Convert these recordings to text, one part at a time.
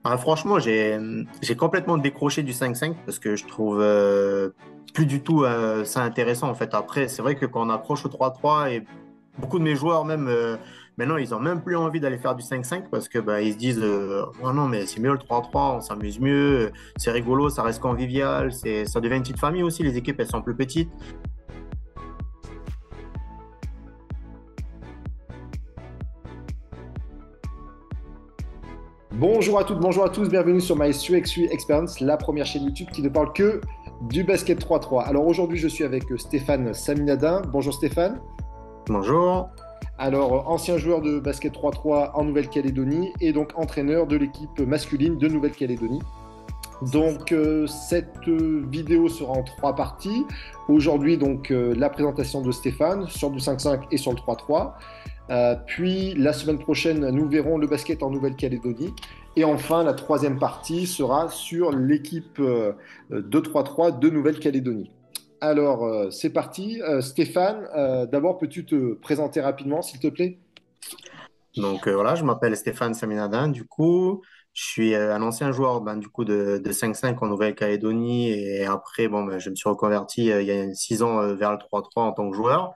Franchement, j'ai complètement décroché du 5-5 parce que je trouve plus du tout ça intéressant en fait. Après, c'est vrai que quand on approche au 3-3 et beaucoup de mes joueurs même maintenant, ils ont même plus envie d'aller faire du 5-5 parce que bah, ils se disent oh non mais c'est mieux le 3-3, on s'amuse mieux, c'est rigolo, ça reste convivial, ça devient une petite famille aussi, les équipes elles sont plus petites. Bonjour à toutes, bonjour à tous, bienvenue sur My UXU Experience, la première chaîne YouTube qui ne parle que du basket 3-3. Alors aujourd'hui, je suis avec Stéphane Saminadin. Bonjour Stéphane. Bonjour. Alors, ancien joueur de basket 3-3 en Nouvelle-Calédonie et donc entraîneur de l'équipe masculine de Nouvelle-Calédonie. Donc, cette vidéo sera en trois parties. Aujourd'hui, donc, la présentation de Stéphane sur du 5-5 et sur le 3-3. Puis la semaine prochaine, nous verrons le basket en Nouvelle-Calédonie. Et enfin, la troisième partie sera sur l'équipe de 3-3 de Nouvelle-Calédonie. Alors, c'est parti. Stéphane, d'abord, peux-tu te présenter rapidement, s'il te plaît? Donc voilà, je m'appelle Stéphane Saminadin. Du coup, je suis un ancien joueur ben, du coup de 5-5 en Nouvelle-Calédonie et après bon ben, je me suis reconverti il y a 6 ans vers le 3-3 en tant que joueur.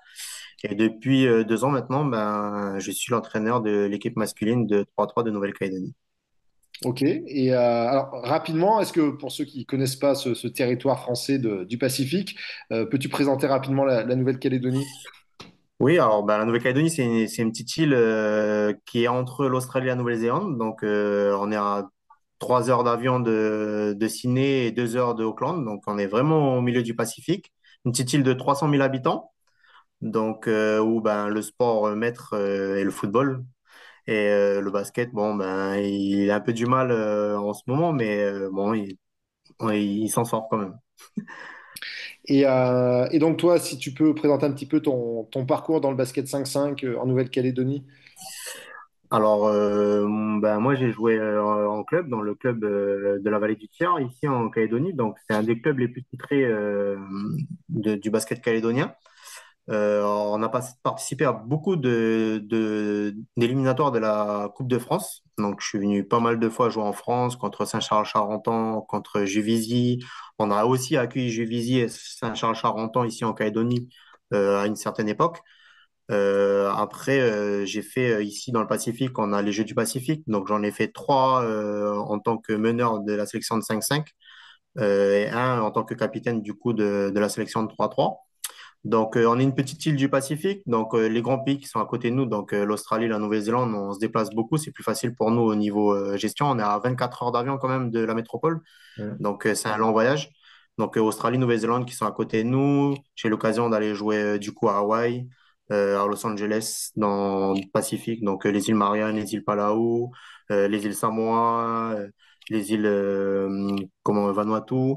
Et depuis 2 ans maintenant, ben, je suis l'entraîneur de l'équipe masculine de 3-3 de Nouvelle-Calédonie. Ok. Et alors, rapidement, est-ce que pour ceux qui ne connaissent pas ce territoire français du Pacifique, peux-tu présenter rapidement la Nouvelle-Calédonie? Oui, alors ben, la Nouvelle-Calédonie, c'est une petite île qui est entre l'Australie et la Nouvelle-Zélande. Donc on est à 3 heures d'avion de Sydney et 2 heures de Auckland. Donc on est vraiment au milieu du Pacifique. Une petite île de 300 000 habitants. Donc où ben, le sport maître est le football. Et le basket, bon, ben, il a un peu du mal en ce moment, mais bon, il s'en sort quand même. Et donc, toi, si tu peux présenter un petit peu ton parcours dans le basket 5-5 en Nouvelle-Calédonie. Alors, ben, moi, j'ai joué en club, dans le club de la Vallée du Tiers, ici en Calédonie. Donc, c'est un des clubs les plus titrés du basket calédonien. On a participé à beaucoup d'éliminatoires de la Coupe de France. Donc, je suis venu pas mal de fois jouer en France contre Saint-Charles-Charenton, contre Juvisy. On a aussi accueilli Juvisy et Saint-Charles-Charenton ici en Calédonie à une certaine époque. Après, j'ai fait ici dans le Pacifique, on a les Jeux du Pacifique. Donc, j'en ai fait trois en tant que meneur de la sélection de 5-5 et un en tant que capitaine du coup de la sélection de 3-3. Donc, on est une petite île du Pacifique. Donc, les grands pays qui sont à côté de nous, donc l'Australie, la Nouvelle-Zélande, on se déplace beaucoup. C'est plus facile pour nous au niveau gestion. On est à 24 heures d'avion quand même de la métropole. Ouais. Donc, c'est un long voyage. Donc, Australie, Nouvelle-Zélande qui sont à côté de nous. J'ai l'occasion d'aller jouer du coup à Hawaï, à Los Angeles, dans le Pacifique. Donc, les îles Mariannes, les îles Palau, les îles Samoa, les îles comment, Vanuatu.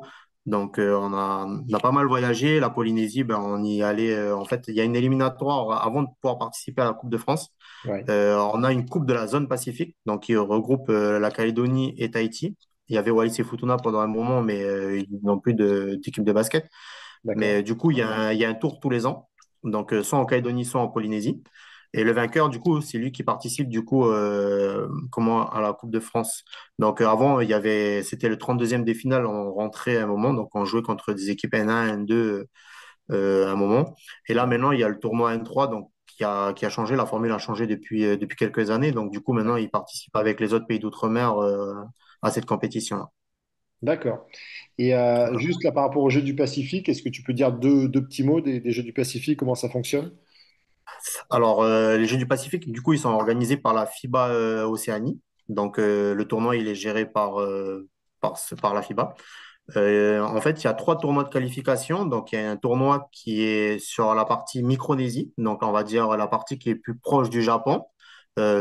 Donc, on a pas mal voyagé. La Polynésie, ben, on y allait. En fait, il y a une éliminatoire avant de pouvoir participer à la Coupe de France. Ouais. On a une Coupe de la zone Pacifique, donc qui regroupe la Calédonie et Tahiti. Il y avait Wallis et Futuna pendant un moment, mais ils n'ont plus d'équipe de basket. Mais D'accord. du coup, il y a un tour tous les ans, donc soit en Calédonie, soit en Polynésie. Et le vainqueur, du coup, c'est lui qui participe du coup comment, à la Coupe de France. Donc avant, c'était le 32e des finales, on rentrait à un moment, donc on jouait contre des équipes N1, N2 à un moment. Et là, maintenant, il y a le tournoi N3, donc qui a changé, la formule a changé depuis quelques années. Donc du coup, maintenant, il participe avec les autres pays d'outre-mer à cette compétition-là. D'accord. Et juste là par rapport aux Jeux du Pacifique, est-ce que tu peux dire deux petits mots des Jeux du Pacifique, comment ça fonctionne? Alors, les Jeux du Pacifique, du coup, ils sont organisés par la FIBA Océanie. Donc, le tournoi, il est géré par la FIBA. En fait, il y a trois tournois de qualification. Donc, il y a un tournoi qui est sur la partie Micronésie. Donc, on va dire la partie qui est plus proche du Japon.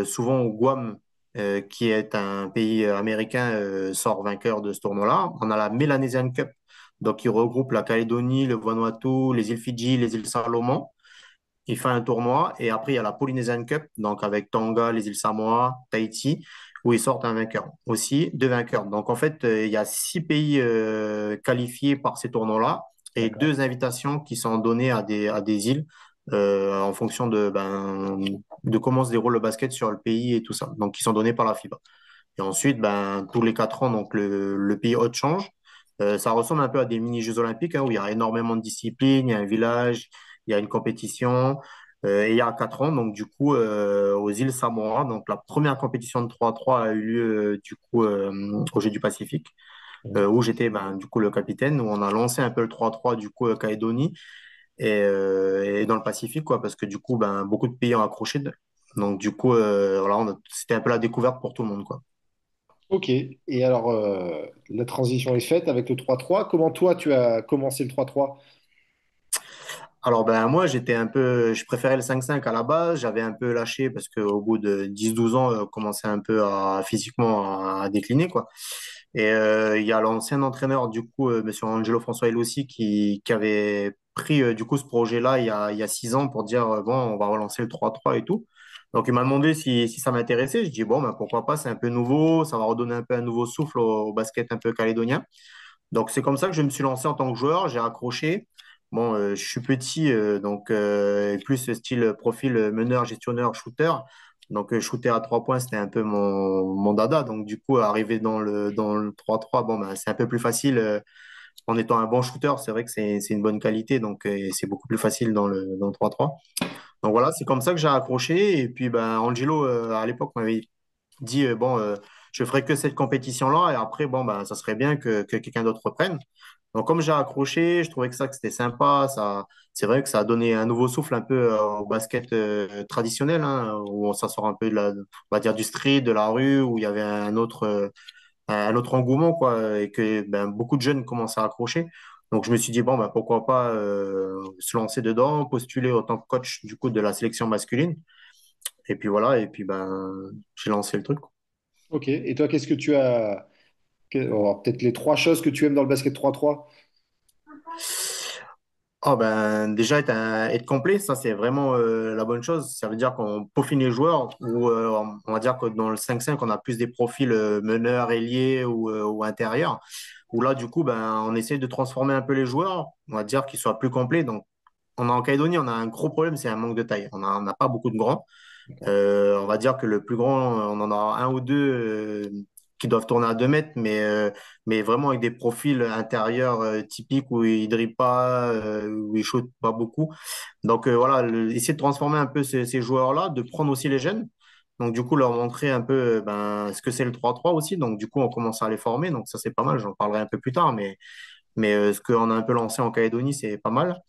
Souvent, au Guam, qui est un pays américain, sort vainqueur de ce tournoi-là. On a la Melanesian Cup, donc qui regroupe la Calédonie, le Vanuatu, les îles Fidji, les îles Salomon. Il fait un tournoi et après il y a la Polynesian Cup, donc avec Tonga, les îles Samoa, Tahiti, où ils sortent un vainqueur. Aussi, deux vainqueurs. Donc en fait, il y a 6 pays qualifiés par ces tournois-là et D'accord. deux invitations qui sont données à des îles en fonction de comment se déroule le basket sur le pays et tout ça. Donc qui sont donnés par la FIBA. Et ensuite, ben, tous les 4 ans, donc le pays hôte change. Ça ressemble un peu à des mini-Jeux olympiques, hein, où il y a énormément de disciplines, il y a un village, il y a une compétition. Et il y a 4 ans, donc du coup, aux îles Samoa, donc la première compétition de 3-3 a eu lieu du coup au Jeux du Pacifique, où j'étais ben, du coup le capitaine, où on a lancé un peu le 3-3 du coup Calédonie et dans le Pacifique, quoi, parce que du coup, ben, beaucoup de pays ont accroché. Donc du coup, voilà, c'était un peu la découverte pour tout le monde, quoi. Ok, et alors la transition est faite avec le 3-3. Comment toi tu as commencé le 3-3? Alors ben moi je préférais le 5-5 à la base, j'avais un peu lâché parce qu'au bout de 10-12 ans, commençait un peu à physiquement à décliner quoi. Et il y a l'ancien entraîneur du coup, Monsieur Angelo François Elossi qui avait pris du coup ce projet-là il y a 6 ans pour dire bon on va relancer le 3-3 et tout. Donc il m'a demandé si ça m'intéressait. Je dis bon ben pourquoi pas, c'est un peu nouveau, ça va redonner un peu un nouveau souffle au basket un peu calédonien. Donc, c'est comme ça que je me suis lancé en tant que joueur. J'ai accroché. Bon, je suis petit, donc plus ce style profil meneur, gestionnaire, shooter. Donc, shooter à 3 points, c'était un peu mon dada. Donc, du coup, arriver dans le 3-3, bon, ben, c'est un peu plus facile. En étant un bon shooter, c'est vrai que c'est une bonne qualité. Donc, c'est beaucoup plus facile dans le 3-3. Donc, voilà, c'est comme ça que j'ai accroché. Et puis, ben, Angelo, à l'époque, m'avait dit, bon, je ferai que cette compétition-là. Et après, bon, ben, ça serait bien que quelqu'un d'autre reprenne. Donc, comme j'ai accroché, je trouvais que c'était sympa. C'est vrai que ça a donné un nouveau souffle un peu au basket traditionnel, hein, où ça sort un peu on va dire du street, de la rue, où il y avait un autre engouement, quoi, et que ben, beaucoup de jeunes commençaient à accrocher. Donc, je me suis dit, bon, ben, pourquoi pas se lancer dedans, postuler en tant que coach du coup de la sélection masculine. Et puis voilà, et puis ben, j'ai lancé le truc. Ok, et toi qu'est-ce que tu as... peut-être les trois choses que tu aimes dans le basket 3-3? Ah ben, déjà être complet, ça c'est vraiment la bonne chose. Ça veut dire qu'on peaufine les joueurs ou on va dire que dans le 5-5, on a plus des profils meneurs, ailiers ou intérieurs. Où là, du coup, ben, on essaie de transformer un peu les joueurs, on va dire qu'ils soient plus complets. Donc, en Calédonie, on a un gros problème, c'est un manque de taille. On n'a pas beaucoup de grands. On va dire que le plus grand, on en a un ou deux qui doivent tourner à 2 mètres, mais vraiment avec des profils intérieurs typiques où ils ne dribblent pas, où ils shootent pas beaucoup. Donc voilà, essayer de transformer un peu ces joueurs-là, de prendre aussi les jeunes. Donc du coup, leur montrer un peu ben, ce que c'est le 3-3 aussi. Donc du coup, on commence à les former. Donc ça, c'est pas mal. J'en parlerai un peu plus tard. Mais ce qu'on a un peu lancé en Calédonie, c'est pas mal.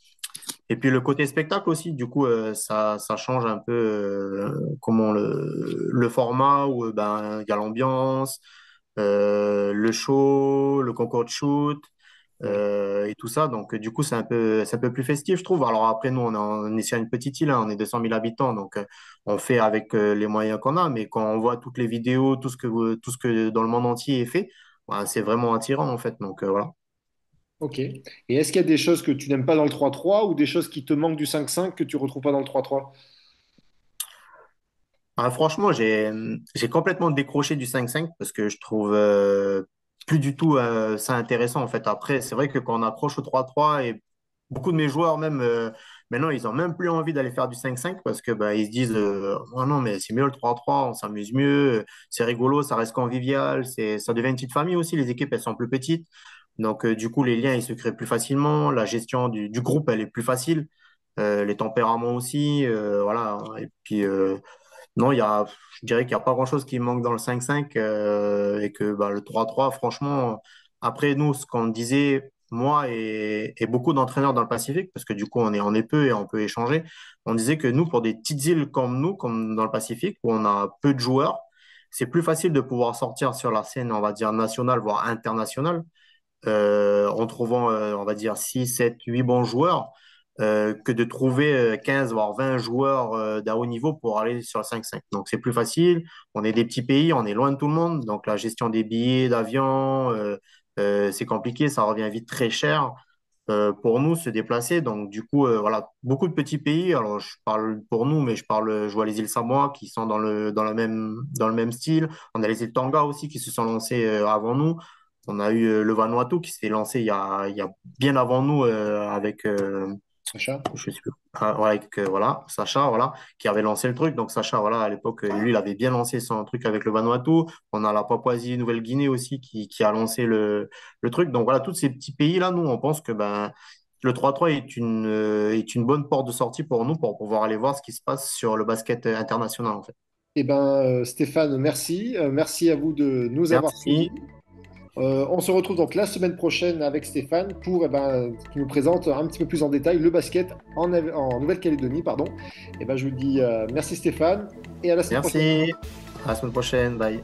Et puis le côté spectacle aussi, du coup, ça change un peu comment le format où ben, il y a l'ambiance, le show, le concours de shoot Ouais. et tout ça. Donc, du coup, c'est un peu plus festif, je trouve. Alors après, nous, on est sur une petite île, hein, on est 200 000 habitants, donc on fait avec les moyens qu'on a. Mais quand on voit toutes les vidéos, tout ce que dans le monde entier est fait, ben, c'est vraiment attirant, en fait. Donc, voilà. Ok. Et est-ce qu'il y a des choses que tu n'aimes pas dans le 3-3 ou des choses qui te manquent du 5-5 que tu retrouves pas dans le 3-3? Ah, franchement, j'ai complètement décroché du 5-5 parce que je trouve plus du tout ça intéressant en fait. Après, c'est vrai que quand on accroche au 3-3 et beaucoup de mes joueurs même maintenant, ils ont même plus envie d'aller faire du 5-5 parce que bah, ils se disent oh non, mais c'est mieux le 3-3, on s'amuse mieux, c'est rigolo, ça reste convivial, ça devient une petite famille aussi, les équipes elles sont plus petites. Donc du coup, les liens ils se créent plus facilement, la gestion du groupe elle est plus facile, les tempéraments aussi, voilà. Et puis non, je dirais qu'il n'y a pas grand-chose qui manque dans le 5-5 et que bah, le 3-3, franchement, après nous, ce qu'on disait, moi et beaucoup d'entraîneurs dans le Pacifique, parce que du coup, on est peu et on peut échanger, on disait que nous, pour des petites îles comme nous, comme dans le Pacifique, où on a peu de joueurs, c'est plus facile de pouvoir sortir sur la scène, on va dire, nationale, voire internationale, en trouvant, on va dire, 6 7 8 bons joueurs, que de trouver 15 voire 20 joueurs d'un haut niveau pour aller sur le 5-5. Donc c'est plus facile, on est des petits pays, on est loin de tout le monde, donc la gestion des billets d'avion, c'est compliqué, ça revient vite très cher. Pour nous, se déplacer. Donc, du coup, voilà, beaucoup de petits pays. Alors, je parle pour nous, mais je vois les îles Samoa qui sont dans le même style. On a les îles Tonga aussi qui se sont lancées avant nous. On a eu le Vanuatu qui s'est lancé il y a bien avant nous Sacha? Je sais plus. Ah, voilà, voilà, Sacha, voilà, qui avait lancé le truc. Donc Sacha, voilà, à l'époque, lui, il avait bien lancé son truc avec le Vanuatu. On a la Papouasie-Nouvelle-Guinée aussi qui a lancé le truc. Donc voilà, tous ces petits pays-là, nous, on pense que ben, le 3-3 est une bonne porte de sortie pour nous pour pouvoir aller voir ce qui se passe sur le basket international, en fait. Eh ben, Stéphane, merci. Merci à vous de nous avoir suivis. Merci. On se retrouve donc la semaine prochaine avec Stéphane pour qui nous présente un petit peu plus en détail le basket en Nouvelle-Calédonie, pardon. Eh ben, je vous dis merci Stéphane et à la semaine prochaine. Merci. À la semaine prochaine. Bye.